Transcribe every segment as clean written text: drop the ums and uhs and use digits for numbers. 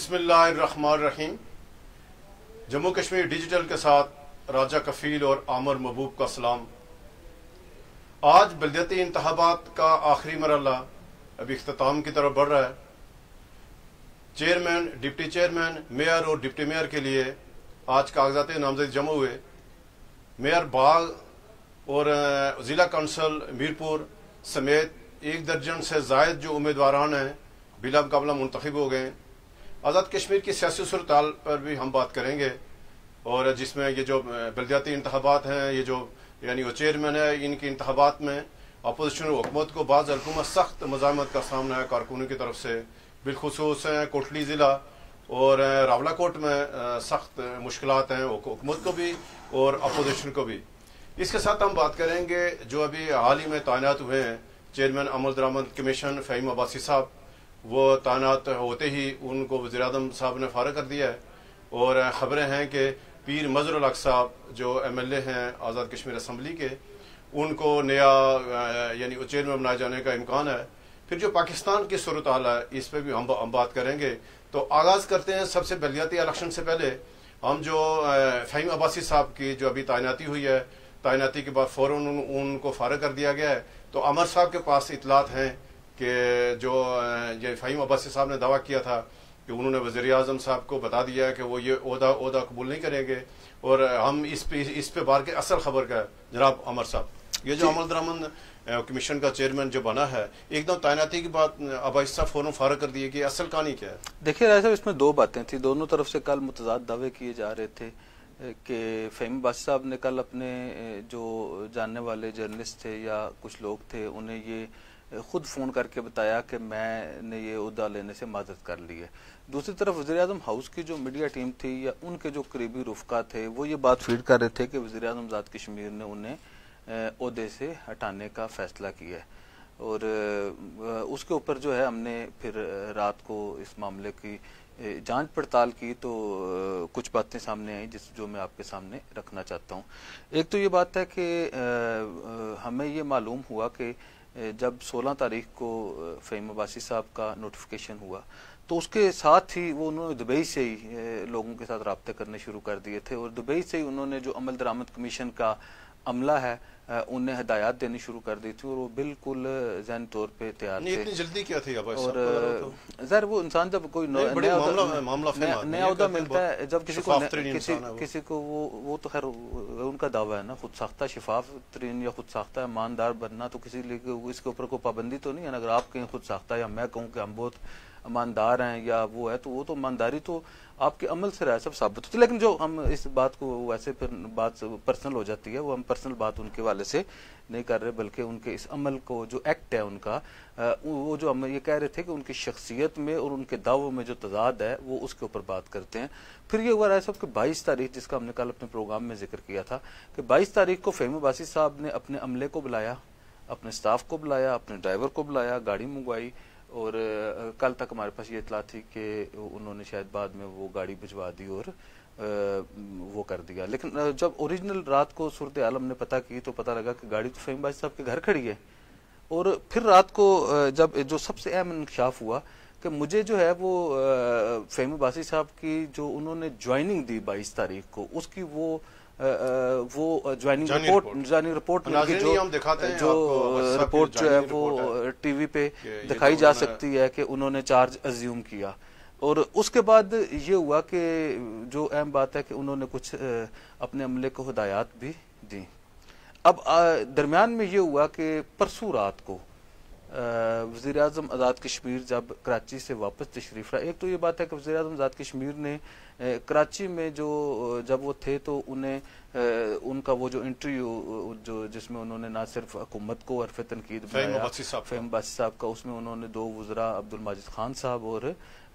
बिस्मिल्लाहिर्रहमानिर्रहीम। जम्मू कश्मीर डिजिटल के साथ राजा कफील और आमर महबूब का सलाम। आज बल्दियाती इंतखाबात का आखिरी मरहला अभी इख्तिताम की तरफ बढ़ रहा है। चेयरमैन, डिप्टी चेयरमैन, मेयर और डिप्टी मेयर के लिए आज कागजात नामजदगी जमा हुए। मेयर बाग और जिला कौंसल मीरपुर समेत 1 दर्जन से जायद जो उम्मीदवारान हैं बिला मुकाबला मुंतखब हो गए। आज़ाद कश्मीर की सियासी सूरत-ए-हाल पर भी हम बात करेंगे और जिसमें ये जो बल्दियाती इंतखाबात हैं, ये जो यानी वो चेयरमैन है, इनकी इंतखाबात में अपोजिशन हुकूमत को बाज़ हल्कों में सख्त मज़ामत का सामना है कारकुनों की तरफ से। बिलखुसूस कोटली ज़िला और रावलाकोट में सख्त मुश्किलात हैं हुकूमत को भी और अपोजिशन को भी। इसके साथ हम बात करेंगे जो अभी हाल ही में तैनात हुए हैं चेयरमैन अमल दरामद कमीशन फ़हीम अब्बासी साहब। वो तैनात होते ही उनको वज़ीर-ए-आज़म साहब ने फारग कर दिया है और ख़बरें हैं कि पीर मज़हरुल हक साहब जो MLA हैं आज़ाद कश्मीर असम्बली के, उनको नया यानी चेयरमैन बनाए जाने का इम्कान है। फिर जो पाकिस्तान की सूरत-ए-हाल है इस पर भी हम बात करेंगे। तो आगाज़ करते हैं सबसे बल्दियाती इलेक्शन से पहले हम जो फ़हीम अब्बासी साहब की जो अभी तैनाती हुई है, तैनाती के बाद फ़ौरन उनको फारग कर दिया गया है। तो अमर साहब के पास इतलात हैं कि जो ये फ़हीम अब्बासी साहब ने दावा किया था कि उन्होंने वज़ीर-ए-आज़म साहब को बता दिया है कि वो ये ओहदा कबूल नहीं करेंगे। और हम इस पे बार के असल खबर का जनाब अमर साहब, ये जो अमल दरामद कमीशन का चेयरमैन जो बना है एकदम तैनाती के बाद अब्बासी साहब फौरन फारग कर दिए कि असल कहानी क्या है? देखिए राय साहब, इसमें 2 बातें थी। दोनों तरफ से कल मुतज़ाद दावे किए जा रहे थे कि फ़हीम अब्बासी साहब ने कल अपने जो जानने वाले जर्नलिस्ट थे या कुछ लोग थे उन्हें ये खुद फ़ोन करके बताया कि मैंने ये उहदा लेने से माजरत कर ली है। दूसरी तरफ वज़ीर-ए-आज़म हाउस की जो मीडिया टीम थी या उनके जो करीबी रुफ़का थे वो ये बात फीड कर रहे थे कि वज़ीर-ए-आज़म आज़ाद कश्मीर ने उन्हें ओहदे से हटाने का फ़ैसला किया है। और उसके ऊपर जो है हमने फिर रात को इस मामले की जांच पड़ताल की तो कुछ बातें सामने आई जो मैं आपके सामने रखना चाहता हूँ। एक तो ये बात है कि हमें ये मालूम हुआ कि जब 16 तारीख को फ़हीम अब्बासी साहब का नोटिफिकेशन हुआ तो उसके साथ ही वो उन्होंने दुबई से ही लोगों के साथ रब्ते करने शुरू कर दिए थे और दुबई से ही उन्होंने जो अमल दरामद कमीशन का अमला है उन्हें हिदायत देनी शुरू कर दी थी और वो बिल्कुल ज़हनी तौर पे तैयार थे। इतनी जल्दी क्या थी? और ज़ाहिर वो इंसान जब कोई नया उहदा मिलता है, जब किसी को वो तो खैर उनका दावा है ना, खुद साख्ता शिफाफ तरीन या खुद साख्ता ईमानदार बनना, तो किसी लिए इसके ऊपर कोई पाबंदी तो नहीं है। अगर आप कहें खुद साख्ता या मैं कहूँ कि हम बहुत ईमानदार हैं या वो है, तो वो तो ईमानदारी तो आपके अमल से रहा सब साबित होती है। लेकिन जो हम इस बात को वैसे फिर बात पर्सनल हो जाती है, वो हम पर्सनल बात उनके वाले से नहीं कर रहे बल्कि उनके इस अमल को जो एक्ट है उनका, वो जो हम ये कह रहे थे कि उनकी शख्सियत में और उनके दावों में जो तजाद है वो उसके ऊपर बात करते हैं। फिर ये हुआ है सब कि 22 तारीख, जिसका हमने कल अपने प्रोग्राम में जिक्र किया था कि 22 तारीख को फ़हीम अब्बासी साहब ने अपने अमले को बुलाया, अपने स्टाफ को बुलाया, अपने ड्राइवर को बुलाया, गाड़ी मंगवाई और कल तक हमारे पास ये इतला थी कि उन्होंने शायद बाद में वो गाड़ी भिजवा दी और वो कर दिया। लेकिन जब ओरिजिनल रात को सूरत हाल हमने पता की तो पता लगा कि गाड़ी तो फ़हीम अब्बासी साहब के घर खड़ी है। और फिर रात को जब जो सबसे अहम इंकशाफ हुआ कि मुझे जो है वो फ़हीम अब्बासी साहब की जो उन्होंने ज्वाइनिंग दी 22 तारीख को, उसकी वो ज्वाइनिंग रिपोर्ट जो रिपोर्ट जो है वो टीवी पे दिखाई जा सकती है कि उन्होंने चार्ज अज्यूम किया। और उसके बाद ये हुआ कि जो अहम बात है कि उन्होंने कुछ अपने अमले को हिदायत भी दी। अब दरमियान में ये हुआ कि परसों रात को वज़ीर-ए-आज़म आज़ाद कश्मीर जब कराची से वापस तशरीफ लाए, एक तो ये बात है कि वज़ीर-ए-आज़म आज़ाद कश्मीर ने कराची में जो जब वो थे तो उन्हें उनका वो जो इंटरव्यू जो जिसमें उन्होंने ना सिर्फ हुकूमत को हरफ तनकीद बनाया फ़हीम अब्बासी साहब का, उसमें उन्होंने 2 वज़रा अब्दुल माजिद खान साहब और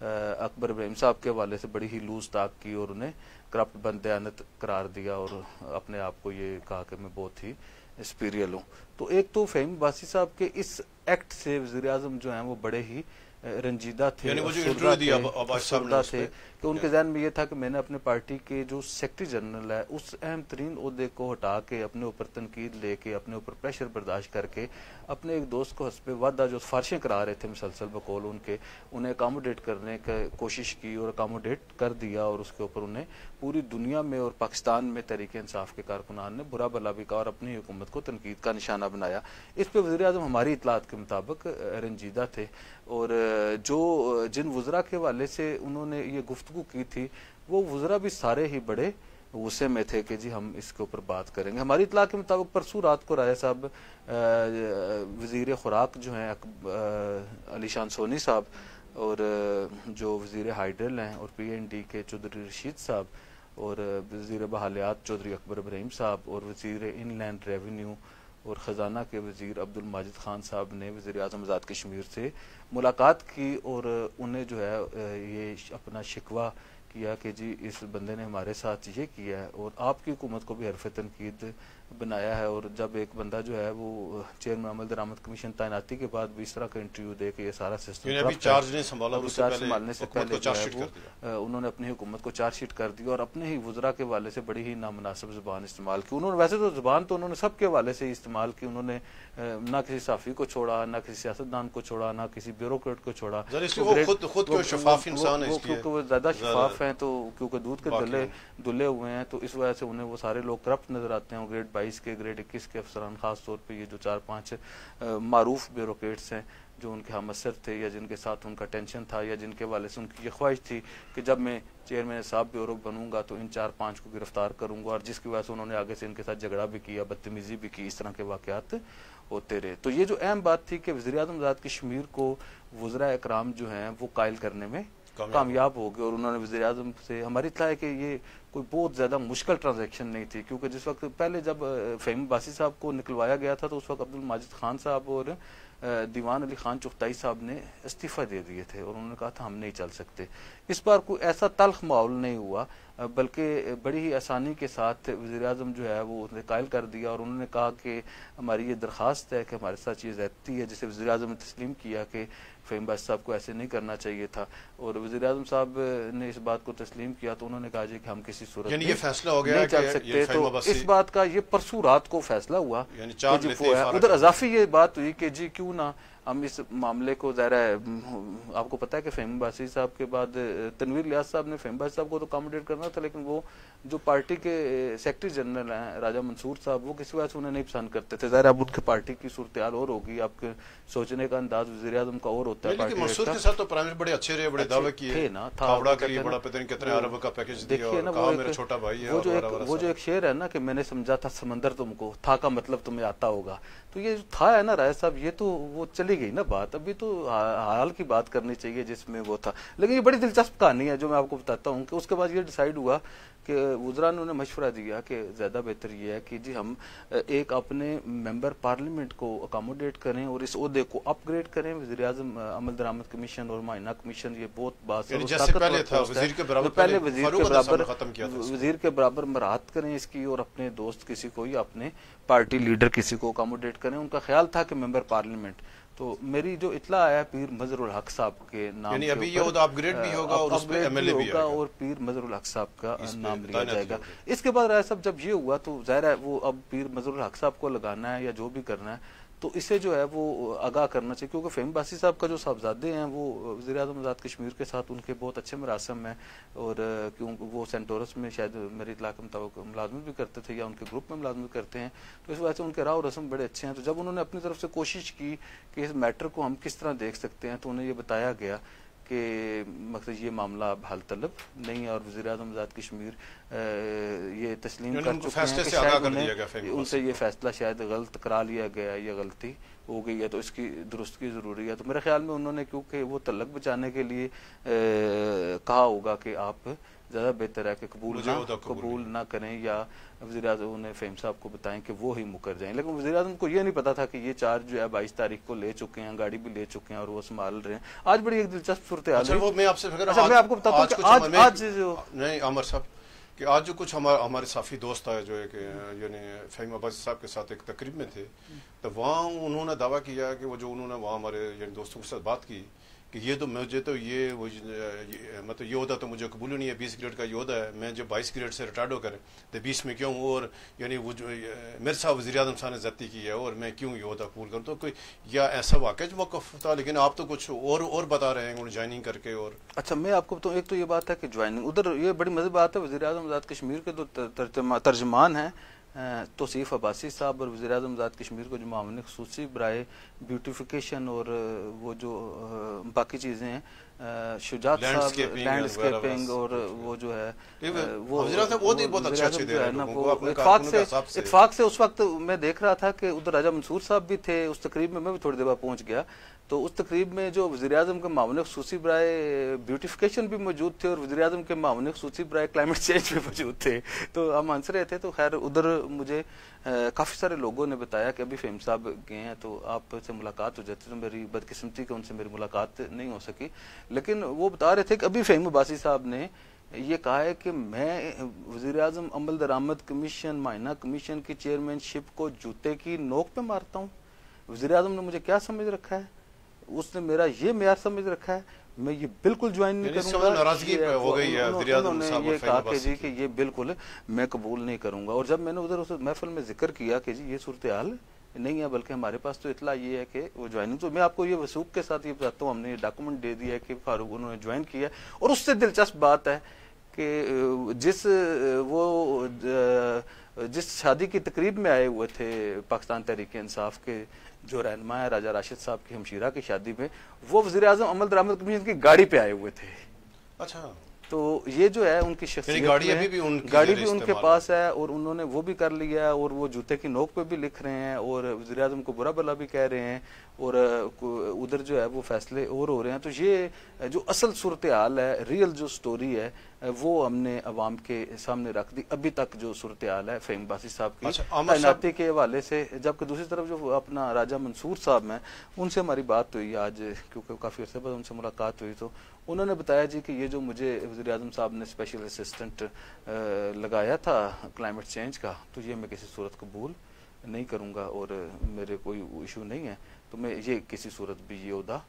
अकबर इब्राहिम साहब के हवाले से बड़ी ही लूज ताक की और उन्हें करप्ट बंदयानत करार दिया और अपने आप को ये कहा कि मैं बहुत ही सुपीरियर हूँ। तो एक तो फ़हीम अब्बासी साहब के इस एक्ट से वज़ीर-ए-आज़म जो हैं वो बड़े ही रंजीदा थे, थे कि उनके जहन में ये था कि मैंने अपने पार्टी के जो सेक्रेटरी जनरल है उस अहम तरीन ओहदे को हटा के अपने ऊपर तनकीद लेके अपने ऊपर प्रेशर बर्दाश्त करके अपने एक दोस्त को हस्बे वादा जो सिफारिशें करा रहे थे मुसलसल बकौल उनके, उन्हें अकामोडेट करने की कोशिश की और अकामोडेट कर दिया और उसके ऊपर उन्हें पूरी दुनिया में और पाकिस्तान में तहरीक इंसाफ के कारकुनान ने बुरा भला भी कहा और अपनी हुकूमत को तनकीद का निशाना बनाया। इस पर वज़ीर आज़म हमारी इतलात के मुताबिक रंजीदा थे और जो जिन वज़रा के हवाले से उन्होंने ये गुफ्तगू की थी वो वज़रा भी सारे ही बड़े गुस्से में थे कि जी हम इसके ऊपर बात करेंगे। हमारी इतला के मुताबिक परसों रात को राजा साहब वज़ीर खुराक जो हैं अलीशान सोनी साहब और जो वज़ीर हाइडल हैं और PND के चौधरी रशीद साहब और वज़ीर बहालियात चौधरी अकबर इब्राहिम साहब और वज़ीर इनलैंड रेवेन्यू और ख़जाना के वज़ीर अब्दुल माजिद खान साहब ने वज़ीर आज़म आज़ाद कश्मीर से मुलाकात की और उन्हें जो है ये अपना शिकवा किया कि जी इस बंदे ने हमारे साथ ये किया है और आपकी हुकूमत को भी हरफ तनकीद बनाया है। और जब एक बंदा जो है वो चेयरमैन अमल दरामद कमीशन तैनाती के बाद भी इस तरह का इंटरव्यू दे के ये सारा सिस्टम चार्ज नहीं संभाला, संभालने से पहले जो है वो उन्होंने अपनी हुकूमत को चार्जशीट कर दी और अपने ही वज़रा के हवाले से बड़ी ही नामुनासिब ज़ुबान इस्तेमाल की। उन्होंने वैसे तो ज़ुबान तो उन्होंने सबके हवाले से इस्तेमाल की, उन्होंने ना किसी साफ़ी को छोड़ा, ना किसी सियासतदान को छोड़ा, ना किसी ब्यूरोक्रेट को छोड़ा, क्योंकि वो ज़्यादा शफाफ हैं तो क्योंकि दूध के दुले हुए हैं तो इस वजह से उन्हें वो सारे लोग करप्ट नजर आते हैं। ग्रेड 22 के ग्रेड 21 के अफसरान खास तौर पे ये जो 4-5 मारूफ ब्यूरोक्रेट्स हैं जो उनके हम असर थे या जिनके साथ उनका टेंशन था या जिनके वाले से उनकी ये ख्वाहिश थी कि जब मैं चेयरमैन साहब ब्यूरो बनूंगा तो इन 4-5 को गिरफ्तार करूंगा और जिसकी वजह से उन्होंने आगे से इनके साथ झगड़ा भी किया, बदतमीजी भी की, इस तरह के वाकयात होते रहे। तो ये जो अहम बात थी कि वज़ीर आज़म आज़ाद कश्मीर को वज़रा इकराम जो हैं वो कायल करने में कामयाब हो गए और उन्होंने वज़ीर आज़म से हमारी इत्तला है कि ये कोई बहुत ज़्यादा मुश्किल ट्रांजैक्शन नहीं थी क्योंकि जिस वक्त पहले जब फ़हीम अब्बासी साहब को निकलवाया गया था तो उस वक्त अब्दुल माजिद खान साहब और दीवान अली खान चुगताई साहब ने इस्तीफ़ा दे दिए थे और उन्होंने कहा था हम नहीं चल सकते। इस बार कोई ऐसा तल्ख माहौल नहीं हुआ बल्कि बड़ी ही आसानी के साथ वज़ीर आज़म जो है वो उसने कायल कर दिया और उन्होंने कहा कि हमारी ये दरख्वास्त है कि हमारे साथ ये ज़्यादती है, जिसे वज़ीर आज़म ने तस्लीम किया कि फ़हीम अब्बासी साहब को ऐसे नहीं करना चाहिए था और वज़ीर आज़म साहब ने इस बात को तस्लीम किया तो उन्होंने कहा जी कि हम किसी सूरत में ये फैसला हो गया नहीं चल सकते। तो इस बात का ये परसों रात को फैसला हुआ। उधर अजाफी ये बात हुई कि जी क्यों ना हम इस मामले को ज़ाहिर है आपको पता है कि फ़हीम अब्बासी साहब के बाद तनवीर लियाज साहब ने फ़हीम अब्बासी साहब को तो अकोमोडेट करना था लेकिन वो जो पार्टी के सेक्रेटरी जनरल हैं राजा मंसूर साहब वो किसी वजह से उन्हें नहीं पसंद करते थे। ज़ाहिर अब उनके पार्टी की सूरत हाल और होगी, आपके सोचने का अंदाज वज़ीर आज़म का और होता है। मंसूर के साथ तो प्राइम मिनिस्टर बड़े अच्छे रहे, बड़े दावे किए ना था के लिए बड़ा पता नहीं कितने अरब का पैकेज दिया और कहा मेरा छोटा भाई है। वो जो एक शेर है ना कि मैंने समझा था समंदर तुमको, था का मतलब तुम्हें आता होगा, तो ये था है ना राय साहब, ये तो वो चली गई ना बात, अभी तो हाल की बात करनी चाहिए जिसमें वो था। लेकिन ये बड़ी दिलचस्प कहानी है जो मैं आपको बताता हूँ कि उसके बाद ये डिसाइड हुआ कि वज़रा ने उन्हें मशवरा दिया कि ज़्यादा बेहतर ये है कि जी हम एक अपने मेंबर पार्लियामेंट को अकोमोडेट करें और इस ओहदे को अपग्रेड करें। वज़ीर आज़म अमल दरामद कमीशन और मायना कमीशन ये बहुत पहले वज़ीर के बराबर मराहत करें इसकी और अपने दोस्त किसी को या अपने पार्टी लीडर किसी को अकोमोडेट करें। उनका ख्याल था कि मेंबर पार्लियामेंट, तो मेरी जो इतला आया पीर मजरुल हक साहब के नाम यानी अभी ये अपग्रेड भी होगा और उसमें एमएलए भी होगा और पीर मजरुल हक साहब का नाम लिया जाएगा। इसके बाद राय साहब जब ये हुआ तो जाहिर है वो अब पीर मजरुल हक साहब को लगाना है या जो भी करना है तो इसे जो है वो आगाह करना चाहिए क्योंकि फ़हीम अब्बासी साहब का जो साहबजादे हैं वो वज़ीर आज़म आज़ाद कश्मीर के साथ उनके बहुत अच्छे मरासम हैं और क्यों वो सेंटोरस में शायद मेरे इतला के मुताबिक मुलाजमत भी करते थे या उनके ग्रुप में मुलाजमत करते हैं, तो इस वजह से उनके राव रस्म बड़े अच्छे हैं। तो जब उन्होंने अपनी तरफ से कोशिश की कि इस मैटर को हम किस तरह देख सकते हैं तो उन्हें ये बताया गया कि मकसद ये मामला अब हल तलब नहीं है और वज़ीर आज़म आज़ाद कश्मीर ये तस्लीम कर चुके हैं कि शायद उनसे ये फैसला शायद गलत करा लिया गया या गलती हो गई है तो इसकी दुरुस्ती ज़रूरी है। तो मेरे ख्याल में उन्होंने क्योंकि वो तलक बचाने के लिए कहा होगा कि आप ज़्यादा बेहतर है कि कबूल ना करें या वज़ीर आज़म ने फ़हीम साहब को बताएं कि वो ही मुकर जाएं। लेकिन वज़ीर आज़म को ये नहीं पता था कि ये चार्ज जो है 22 तारीख को ले चुके हैं, गाड़ी भी ले चुके हैं और वो संभाल रहे हैं। आज बड़ी एक दिलचस्प सूरत हाल है। मैं आपसे मैं आपको बताता हूं कि आज नहीं अमर साहब कि आज जो कुछ हमारे साफी दोस्त आए जो एक यानी फ़हीम अब्बासी साहब के साथ एक तकरीब में थे, तो वहाँ उन्होंने दावा किया कि वो जो उन्होंने वहाँ हमारे यानी दोस्तों के साथ बात की कि ये तो मुझे तो ये मतलब ये होता तो मुझे कबूल नहीं है, 20 ग्रेड का ये होता है, मैं जब 22 ग्रेड से रिटायर्ड होकर तो 20 में क्यों, और यानी वो जो मेरे साहब वज़ीर आज़म साहब ने ज़्यादती की है और मैं क्यों ये होता कबूल करूँ, तो कोई या ऐसा वाक़ई मौक़िफ़ था। लेकिन आप तो कुछ और बता रहे हैं ज्वाइनिंग करके। और अच्छा, मैं आपको तो एक तो ये बात है कि ज्वाइनिंग उधर ये बड़ी मज़े बात है, वज़ीर आज़म आज़ाद कश्मीर के तो तर्जमान हैं तौसीफ़ अब्बासी साहब और वज़ीर आज़म आज़ाद कश्मीर को जो मामले ख़ुसूसी बराए ब्यूटिफिकेशन और वो जो बाकी चीज़ें हैं, शुजात साहब लैंडस्केपिंग और वो जो है वो इत्फाक से उस वक्त मैं देख रहा था कि उधर राजा मंसूर साहब भी थे उस तकरीब में, मैं भी थोड़ी देर बाद पहुंच गया, तो उस तकरीब में जो वज़ीर आज़म के मामले ख़ुसूसी बराए ब्यूटिफिकेशन भी मौजूद थे और वज़ीर आज़म के मामले ख़ुसूसी बराए क्लाइमेट चेंज भी मौजूद थे, तो हम हंस रहे थे। तो खैर उधर मुझे काफ़ी सारे लोगों ने बताया कि अभी फ़हीम साहब गए हैं तो आपसे मुलाकात हो जाती, तो मेरी बदकिस्मती कि उनसे मेरी मुलाकात नहीं हो सकी, लेकिन वो बता रहे थे कि अभी फ़हीम अब्बासी साहब ने ये कहा है कि मैं वज़ीर आज़म अमल दरामद कमीशन मायना कमीशन की चेयरमैनशिप को जूते की नोक पे मारता हूँ। वज़ीर आज़म ने मुझे क्या समझ रखा है, उसने मेरा ये मेयार समझ रखा है, मैं ये बिल्कुल ज्वाइन नहीं करूंगा। नाराजगी हो गई है, उन्होंने ये कहा कि जी कि ये बिल्कुल मैं कबूल नहीं करूंगा। और जब मैंने उधर उस महफिल में जिक्र किया कि जी ये सूरत हाल नहीं है, बल्कि हमारे पास तो इतला ये है कि वो ज्वाइनिंग, तो मैं आपको ये वसूख के साथ ये बताता हूँ, हमने ये डॉक्यूमेंट दे दिया है कि फारूक उन्होंने ज्वाइन किया। और उससे दिलचस्प बात है कि जिस शादी की तकरीब में आए हुए थे पाकिस्तान तहरीक इंसाफ के जो रहनुमा है राजा राशिद साहब की हमशीरा की शादी में, वो वज़ीर आज़म अमल दरामद कमीशन की गाड़ी पे आए हुए थे। अच्छा, तो ये जो है उनकी शख्सियत, गाड़ी भी उनके पास है और उन्होंने वो भी कर लिया है और वो जूते की नोक पे भी लिख रहे हैं और वज़ीर आज़म को बुरा भला भी कह रहे हैं और उधर जो है वो फैसले और हो रहे हैं। तो ये जो असल सूरत हाल है, रियल जो स्टोरी है, वो हमने अवाम के सामने रख दी। अभी तक जो सूरत हाल है फ़हीम अब्बासी साहब की तैनाती के हवाले से, जबकि दूसरी तरफ जो अपना राजा मंसूर साहब हैं उनसे हमारी बात हुई आज, क्योंकि काफ़ी अर्से बाद उनसे मुलाकात हुई, तो उन्होंने बताया जी कि ये जो मुझे वज़ीर आज़म साहब ने स्पेशल असिस्टेंट लगाया था क्लाइमेट चेंज का, तो ये मैं किसी सूरत कबूल नहीं करूँगा और मेरे कोई इशू नहीं है, तो मैं ये किसी सूरत भी ये उहदा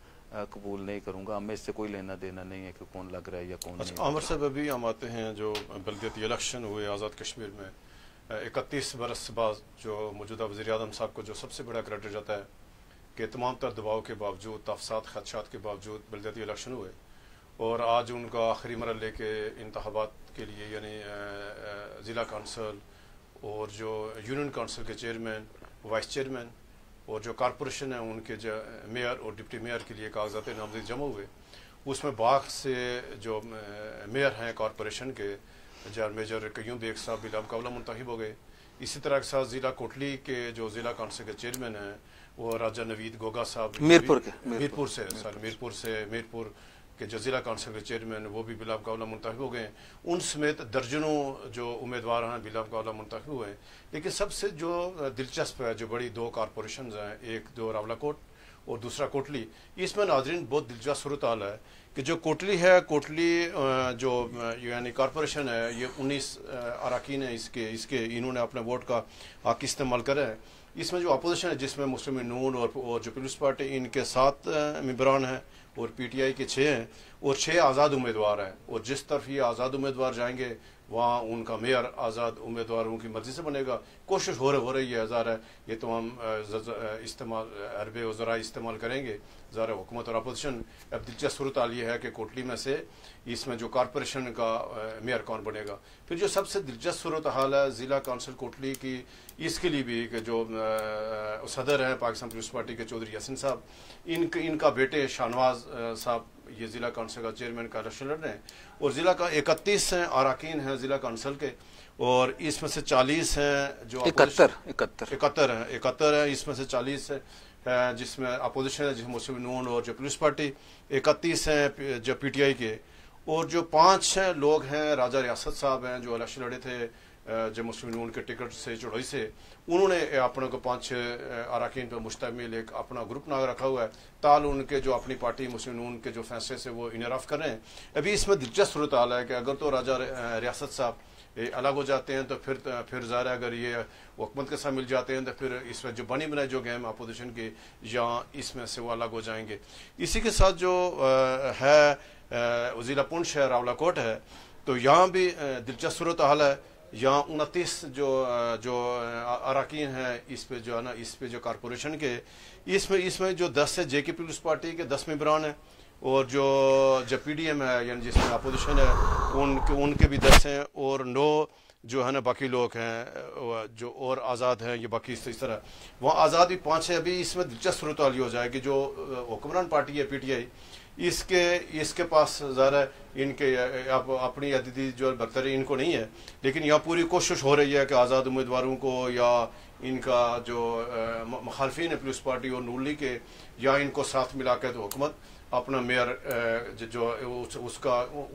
कबूल नहीं करूँगा। मैं इससे कोई लेना देना नहीं है कि कौन लग रहा है या कौन नहीं। आमिर साहब, अभी हम आते हैं जो बल्दियती इलेक्शन हुए आज़ाद कश्मीर में 31 बरस बाद जो मौजूदा वज़ीर आज़म साहब को जो सबसे बड़ा क्रेडिट जाता है कि तमाम तर दबाव के बावजूद, तफसात खदशात के बावजूद बल्दियती इलेक्शन हुए और आज उनका आखिरी मरहले के इंतखाबात के लिए यानी ज़िला कौंसल और जो यूनियन कौंसिल के चेयरमैन, वाइस चेयरमैन और जो कॉरपोरेशन है उनके जो मेयर और डिप्टी मेयर के लिए कागजात नामजद जमा हुए। उसमें बाग से जो मेयर हैं कॉरपोरेशन के जार मेजर क्यूम बेग साहब बिला मुकाबला मुंतखब हो गए। इसी तरह के साथ ज़िला कोटली के जो ज़िला कौंसिल के चेयरमैन हैं वो राजा नवीद गोगा साहब मीरपुर के जो ज़िला कौंसिल के चेयरमैन वो भी बिला मुकाबला मुंतखब हो गए। उन समेत दर्जनों जो उम्मीदवार हैं बिला मुकाबला मुंतखब हुए। लेकिन सबसे जो दिलचस्प है, जो बड़ी दो कॉरपोरेशन हैं, एक जो रावलाकोट और दूसरा कोटली, इसमें नाज़रीन बहुत दिलचस्प सूरत हाल है कि जो कोटली है, कोटली जो यानी कॉरपोरेशन है, ये 19 अरकान है इसके इन्होंने अपने वोट का हक इस्तेमाल करा है। इसमें जो अपोजिशन है जिसमें मुस्लिम नून और जो पीपल्स पार्टी, इनके 7 मेंबरान हैं और पीटीआई के 6 हैं और 6 आज़ाद उम्मीदवार हैं। और जिस तरफ ये आज़ाद उम्मीदवार जाएंगे वहाँ उनका मेयर आज़ाद उम्मीदवारों की मर्जी से बनेगा। कोशिश हो रही है, ज़ाहिर है ये तो हम इस्तेमाल अरबे वज़रा इस्तेमाल करेंगे, ज़ाहिर हुकूमत और अपोजिशन। अब दिलचस्प सूरत हाल ये है कि कोटली में से इसमें जो कॉरपोरेशन का मेयर कौन बनेगा। फिर जो सबसे दिलचस्प सूरत हाल है ज़िला कौंसिल कोटली की, इसके लिए भी कि जो सदर हैं पाकिस्तान पीपल्स पार्टी के चौधरी यासिन साहब, इनका बेटे शाहनवाज साहब ये ज़िला कौंसिल का चेयरमैन का इलेक्शन लड़ रहे हैं और ज़िला का 31 अरकान हैं ज़िला कौंसिल के और इसमें से 40 हैं जो 71 हैं, इसमें से 40 है जिसमें अपोजिशन है, जिसमें मुस्लिम नून और जो पीपल्स पार्टी, 31 हैं जो पीटीआई के, और जो 5 लोग हैं राजा रियासत साहब हैं जो इलेक्शन लड़े थे जो मुस्लिम नून के टिकट से चढ़ोई से, उन्होंने अपने को 5 अरकान पर मुश्तमिल एक अपना ग्रुप नाग रखा हुआ है ताल उनके जो अपनी पार्टी मुस्लिम नून के जो फैसले से वो इनराफ कर रहे हैं। अभी इसमें दिलचस्प सूरत हाल है कि अगर तो राजा रियासत साहब अलग हो जाते हैं तो फिर ज़ाहिर अगर ये हुकूमत के साथ मिल जाते हैं तो फिर इसमें जो बनी बनाई जो गेम अपोजिशन के या इसमें से वो अलग हो जाएंगे। इसी के साथ जो है ज़िला पुंछ है, रावलाकोट है, तो यहाँ भी दिलचस्प सूरत हाल है। यहाँ 29 जो अरकान हैं इस पे जो है ना, इस पे जो कॉरपोरेशन के इसमें जो 10 है जेके पीपल्स पार्टी के 10 मेंबरान हैं, और जो PDM है यानी जिसमें अपोजिशन है उनके भी 10 हैं, और 9 जो है ना बाकी लोग हैं जो और आज़ाद हैं, ये बाकी इस तरह वहाँ आज़ाद भी 5 है। अभी इसमें दिलचस्प सूरत हाल हो जाए कि जो हुक्मरान पार्टी है PTI, इसके पास ज़रा इनके अपनी अददी जो बरतरी इनको नहीं है, लेकिन यहाँ पूरी कोशिश हो रही है कि आज़ाद उम्मीदवारों को या इनका जो मुखालफिन है पीपल्स पार्टी और नून लीग के, या इनको साथ मिला के तो हुकूमत अपना मेयर जो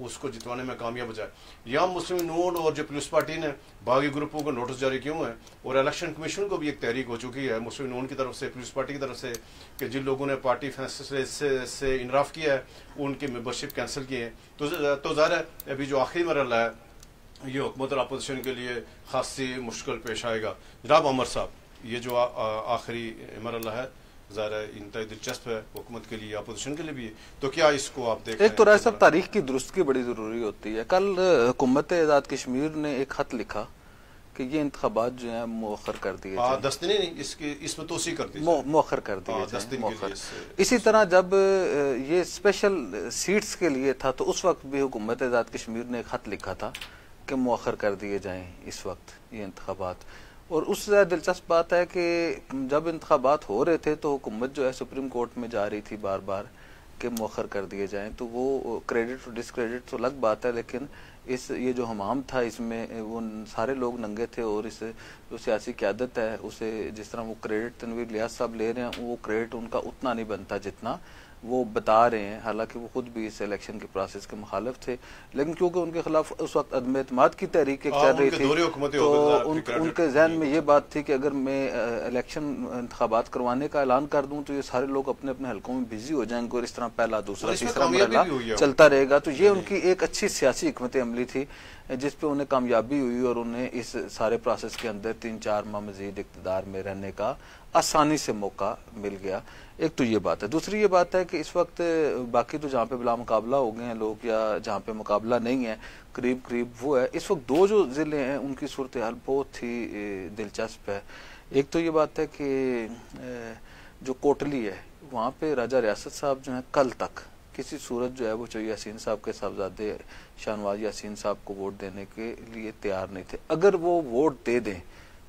उसको जितवाने में कामयाब हो जाए। यहाँ मुस्लिम नून और जो पीपल्स पार्टी ने बागी ग्रुपों को नोटिस जारी किए हुए हैं, और इलेक्शन कमीशन को भी एक तहरीक हो चुकी है मुस्लिम नून की तरफ से, पीपल्स पार्टी की तरफ से, कि जिन लोगों ने पार्टी फैसले से इनराफ किया है उनकी मेंबरशिप कैंसिल की है। तो ज़ाहिर है अभी जो आखिरी मरहला है ये हुकूमत और अपोजिशन के लिए खासी मुश्किल पेश आएगा। जनाब अमर साहब, ये जो आखिरी मरहला है ज़रा इंतहाई दिलचस्प है हुकूमत के लिए, अपोजिशन के लिए भी, तो क्या इसको आप देख? एक तो राय साहब तारीख की दुरुस्त की बड़ी जरूरी होती है। कल हुकूमत आज़ाद कश्मीर ने एक खत लिखा कि ये इंतखाबात जो है मौखर कर दिए जाए, 10 दिन नहीं, इसमें तोसी कर दी, मौखर कर दिए जाए। इसी तरह जब ये स्पेशल सीट्स के लिए था तो उस वक्त भी हुकूमत आज़ाद कश्मीर ने एक खत लिखा था कि मौखर कर दिए जाएं इस वक्त ये इंतखाबात। और उससे ज़्यादा दिलचस्प बात है कि जब इंतखाबात हो रहे थे तो हुकूमत जो है सुप्रीम कोर्ट में जा रही थी बार बार कि मौखर कर दिए जाएं। तो वो क्रेडिट और डिसक्रेडिट तो अलग बात है, लेकिन ये जो हमाम था इसमें वो सारे लोग नंगे थे, और इस जो सियासी क़यादत है उसे जिस तरह वो क्रेडिट तनवीर लियाज साहब ले रहे हैं, वो क्रेडिट उनका उतना नहीं बनता जितना वो बता रहे हैं। हालांकि वो खुद भी इस इलेक्शन के प्रोसेस के मुखालिफ थे, लेकिन क्योंकि उनके खिलाफ उस वक्त अदम एतमाद की तहरीक चल रही थी तो उनके जहन में ये बात थी कि अगर मैं इलेक्शन इंतखाबात करवाने का ऐलान कर दूं तो ये सारे लोग अपने अपने हलकों में बिजी हो जाएंगे और इस तरह पहला दूसरा तीसरा मरहला चलता रहेगा। तो ये उनकी एक अच्छी सियासी हिकमत अमली थी जिस पे उन्हें कामयाबी हुई, और उन्हें इस सारे प्रोसेस के अंदर 3-4 माह मजीद इक़्तिदार में रहने का आसानी से मौका मिल गया। एक तो ये बात है। दूसरी ये बात है कि इस वक्त बाकी तो जहाँ पे बिला मुकाबला हो गए हैं लोग, या जहाँ पे मुकाबला नहीं है करीब करीब वो है, इस वक्त 2 जो ज़िले हैं उनकी सूरत हाल बहुत ही दिलचस्प है। एक तो ये बात है कि जो कोटली है वहाँ पे राजा रियासत साहब जो है कल तक किसी सूरत जो है वो चौधरी यासीन साहब के साहबजादे शाहनवाज यासीन साहब को वोट देने के लिए तैयार नहीं थे। अगर वो वोट दे दें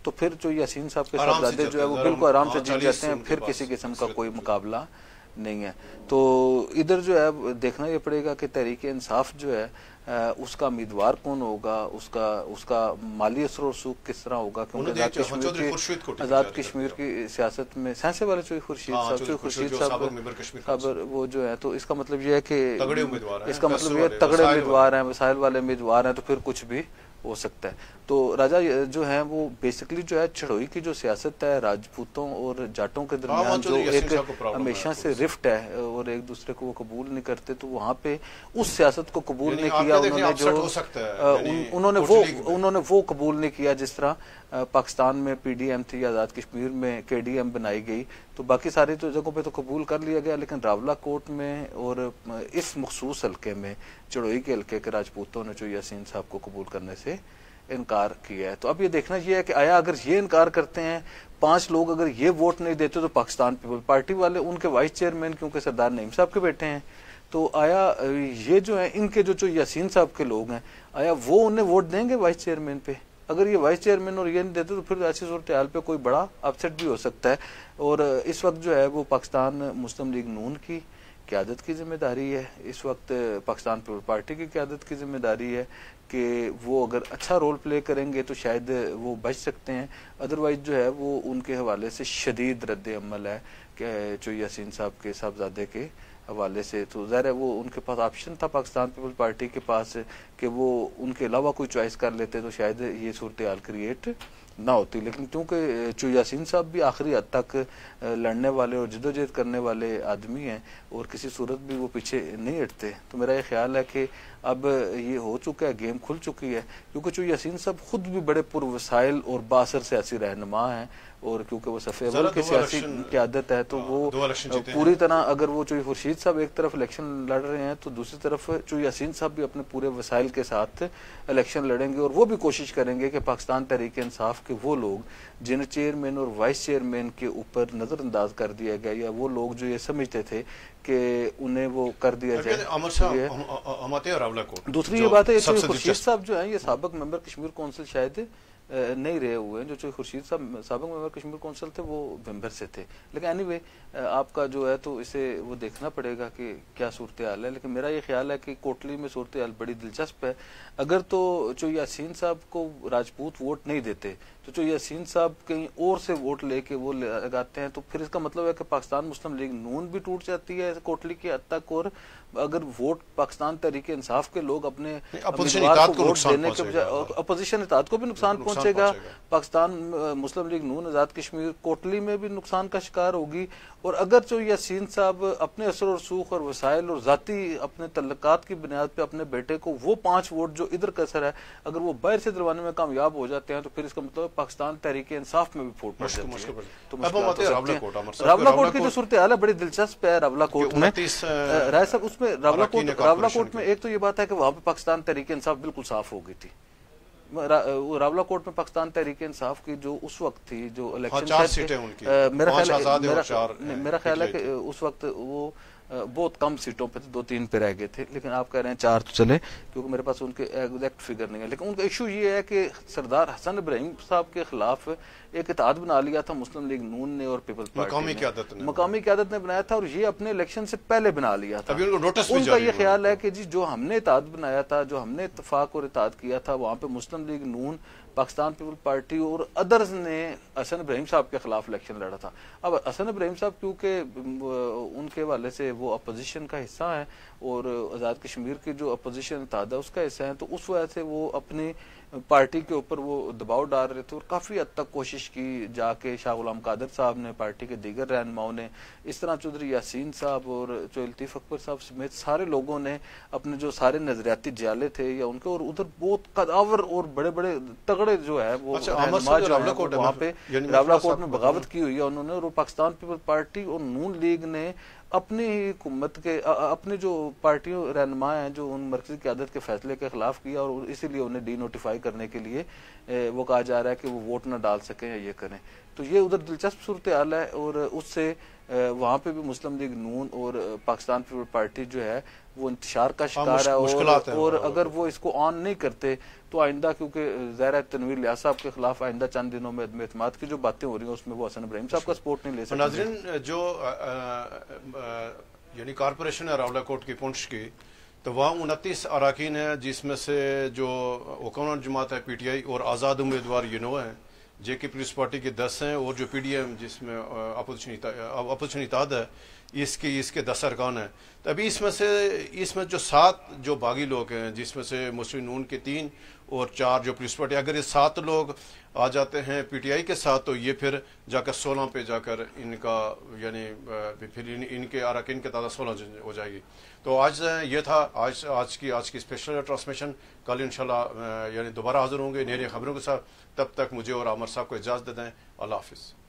तो फिर जो यासीन साहब के साहबजादे जो है वो बिल्कुल आराम से जीत जाते हैं, फिर किसी किस्म का कोई मुकाबला नहीं है। तो इधर जो है देखना ये पड़ेगा कि तहरीक इंसाफ जो है उसका उम्मीदवार कौन होगा, उसका माली असर और सूख किस तरह होगा, क्योंकि आज़ाद कश्मीर की सियासत में सहसे वाले चौधरी खुर्शीद साहब वो जो है, तो इसका मतलब ये है कि इसका मतलब ये तगड़े उम्मीदवार हैं, वसाइल वाले उम्मीदवार हैं, तो फिर कुछ भी हो सकता है। तो राजा जो है वो बेसिकली जो है चढ़ोई की जो सियासत है राजपूतों और जाटों के दरमियान जो एक हमेशा से रिफ्ट है और एक दूसरे को वो कबूल नहीं करते, तो वहाँ पे उस सियासत को कबूल नहीं किया उन्होंने वो कबूल नहीं किया जिस तरह पाकिस्तान में PDM थी, आज़ाद कश्मीर में KDM बनाई गई, तो बाकी सारी तो जगहों पे तो कबूल कर लिया गया, लेकिन रावलाकोट में और इस मखसूस हल्के में चढ़ोई के हल्के के राजपूतों ने जो यासीन साहब को कबूल करने से इनकार किया है। तो अब ये देखना ये है कि आया अगर ये इनकार करते हैं 5 लोग अगर ये वोट नहीं देते तो पाकिस्तान पीपल पार्टी वाले उनके वाइस चेयरमैन क्योंकि सरदार नईम साहब के बेटे हैं, तो आया ये जो है इनके जो यासीन साहब के लोग हैं आया वो उन्हें वोट देंगे वाइस चेयरमैन पे? अगर ये वाइस चेयरमैन और ये नहीं देते तो फिर ऐसी सूरत हाल पे कोई बड़ा अपसेट भी हो सकता है। और इस वक्त जो है वो पाकिस्तान मुस्लिम लीग नून की क़यादत की जिम्मेदारी है, इस वक्त पाकिस्तान पीपल पार्टी की क़यादत की जिम्मेदारी है कि वो अगर अच्छा रोल प्ले करेंगे तो शायद वो बच सकते हैं, अदरवाइज जो है वो उनके हवाले से शदीद रद्द अमल है जो यासीन साहब के साहबजादे के हवाले से। तो ज़ाहिर है वो उनके पास ऑप्शन था पाकिस्तान पीपल्स पार्टी के पास कि वो उनके अलावा कोई चॉइस कर लेते तो शायद ये सूरत हाल क्रिएट ना होती। लेकिन क्योंकि जो यासीन साहब भी आखिरी हद तक लड़ने वाले और जद्दोजहद करने वाले आदमी हैं और किसी सूरत भी वो पीछे नहीं हटते, तो मेरा ये ख्याल है कि अब ये हो चुका है, गेम खुल चुकी है। क्योंकि जो यासीन साहब खुद भी बड़े पुरवसाइल और बासर सियासी रहनुमा हैं और क्योंकि वो सफ़े अव्वल की सियासी क़यादत है तो वो पूरी तरह, अगर वो जो खुर्शीद साहब एक तरफ इलेक्शन लड़ रहे हैं तो दूसरी तरफ जो यासीन साहब भी अपने पूरे वसाइल के साथ इलेक्शन लड़ेंगे और वो भी कोशिश करेंगे कि पाकिस्तान तहरीक इंसाफ के वो लोग जिन चेयरमैन और वाइस चेयरमैन के ऊपर नज़रअंदाज कर दिया गया या वो लोग जो ये समझते थे कि उन्हें वो कर दिया जाए। दूसरी ये बात है खुर्शीद साहब जो है ये साबिक मेंबर कश्मीर कौंसिल शायद नहीं रहे हुए हैं। जो खुर्शीद साहब साबिक मेंबर कश्मीर कौंसिल थे वो मेंबर से थे। लेकिन एनीवे आपका जो है तो इसे वो देखना पड़ेगा कि क्या सूरत हाल है। लेकिन मेरा ये ख्याल है कि कोटली में सूरत हाल बड़ी दिलचस्प है। अगर तो जो यासीन साहब को राजपूत वोट नहीं देते तो जो यासीन साहब कहीं और से वोट लेके वो लगाते हैं तो फिर इसका मतलब है कि पाकिस्तान मुस्लिम लीग नून भी टूट जाती है कोटली के हद तक। और अगर वोट पाकिस्तान तहरीक इंसाफ के लोग अपने उम्मीदवार को वोट देने के बजाय अपोजिशन इत्तेहाद को भी नुकसान पहुंचेगा, पाकिस्तान मुस्लिम लीग नून आजाद कश्मीर कोटली में भी नुकसान का शिकार होगी। और अगर जो यासीन साहब अपने असर और सूख और वसाइल और जाती अपने तल्लुकात की बुनियाद पे अपने बेटे को वो 5 वोट जो इधर का असर है अगर वो बाहर से दिलवाने में कामयाब हो जाते हैं तो फिर इसका मतलब पाकिस्तान तहरीक इंसाफ में भी फूट पड़ जाती है। तो रावलाकोट की जो सूरत हाल है बड़ी दिलचस्प है। रावलाकोट में राय साहब उसमें रावलाकोट में एक तो ये बात है कि वहां पे पाकिस्तान तहरीक इंसाफ बिल्कुल साफ हो गई थी। रावलाकोट में पाकिस्तान तहरीक इंसाफ की जो उस वक्त थी जो इलेक्शन मेरा ख्याल है कि उस वक्त वो बहुत कम सीटों पे थे, 2-3 पे रह गए थे। लेकिन आप कह रहे हैं 4 तो चले क्योंकि मेरे पास उनके एग्जैक्ट फिगर नहीं है। लेकिन उनका इशू ये है कि सरदार हसन इब्राहिम साहब के खिलाफ एक इत्तेहाद बना लिया था मुस्लिम लीग नून ने और पीपल्स पार्टी मकामी क़यादत ने बनाया था और ये अपने इलेक्शन से पहले बना लिया था। उनका ये ख्याल है कि जी जो हमने इत्तेहाद बनाया था, जो हमने इत्तेफाक और इत्तेहाद किया था, वहां पे मुस्लिम लीग नून, पाकिस्तान पीपल पार्टी और अदर्स ने हसन इब्राहिम साहब के खिलाफ इलेक्शन लड़ा था। अब हसन इब्राहिम साहब क्योंकि उनके हवाले से वो अपोजिशन का हिस्सा है और आज़ाद कश्मीर की जो अपोजिशन इत्तेहाद है उसका हिस्सा है, तो उस वजह से वो अपनी पार्टी के ऊपर वो दबाव डाल रहे थे और काफी हद तक कोशिश की जाके शाह गुलाम कादर साहब ने, पार्टी के दीगर रहनुमाओं ने, इस तरह चौधरी यासीन साहब और जो लतीफ अकबर साहब समेत सारे लोगों ने अपने जो सारे नजरियाती जाले थे या उनके और उधर बहुत कदावर और बड़े बड़े तगड़े जो है वो वहाँ पे रावलाकोट में बगावत की हुई है उन्होंने। और पाकिस्तान पीपल पार्टी और नून लीग ने अपनी हुकूमत के अपने जो पार्टियों रहनुमा हैं जो उन मरकजी क़यादत के फैसले के खिलाफ किया और इसीलिए उन्हें डी नोटिफाई करने के लिए वो कहा जा रहा है कि वो वोट न डाल सकें या ये करें। तो ये उधर दिलचस्प सूरत हाल है और उससे वहाँ पे भी मुस्लिम लीग नून और पाकिस्तान पीपल पार्टी जो है वो इंतशार का शिकार है और अगर वो इसको ऑन नहीं करते तो आइंदा, क्योंकि ज़ाहिर है तनवीर लियाज़ साहब के खिलाफ आइंदा चंद दिनों में एतमाद की जो बातें हो रही हैं उसमें वो हसन इब्राहिम साहब का सपोर्ट नहीं ले सकते। नाज़रीन, जो यानी कॉरपोरेशन है रावलाकोट की पुंछ की, तो वहाँ 29 अरकान है जिसमें से जो हुकूमत जमात है PTI और आज़ाद उम्मीदवार यूनो है JK पीपल्स पार्टी के 10 हैं और जो PDM जिसमें अपोजिशन इत्तेहाद है इसके 10 अरकान हैं। तो अभी इसमें जो 7 जो बागी लोग हैं जिसमें से मुस्लिम नून के 3 और 4 जो पीपल्स पार्टी, अगर ये 7 लोग आ जाते हैं PTI के साथ तो ये फिर जाकर 16 पे जाकर इनका यानी फिर इनके अरकान की तादाद 16 हो जाएगी। तो आज ये था आज की स्पेशल ट्रांसमिशन। कल इंशाल्लाह यानी दोबारा हाजिर होंगे नई खबरों के साथ। तब तक मुझे और आमर साहब को इजाज़त दें। अल्लाह हाफिज़।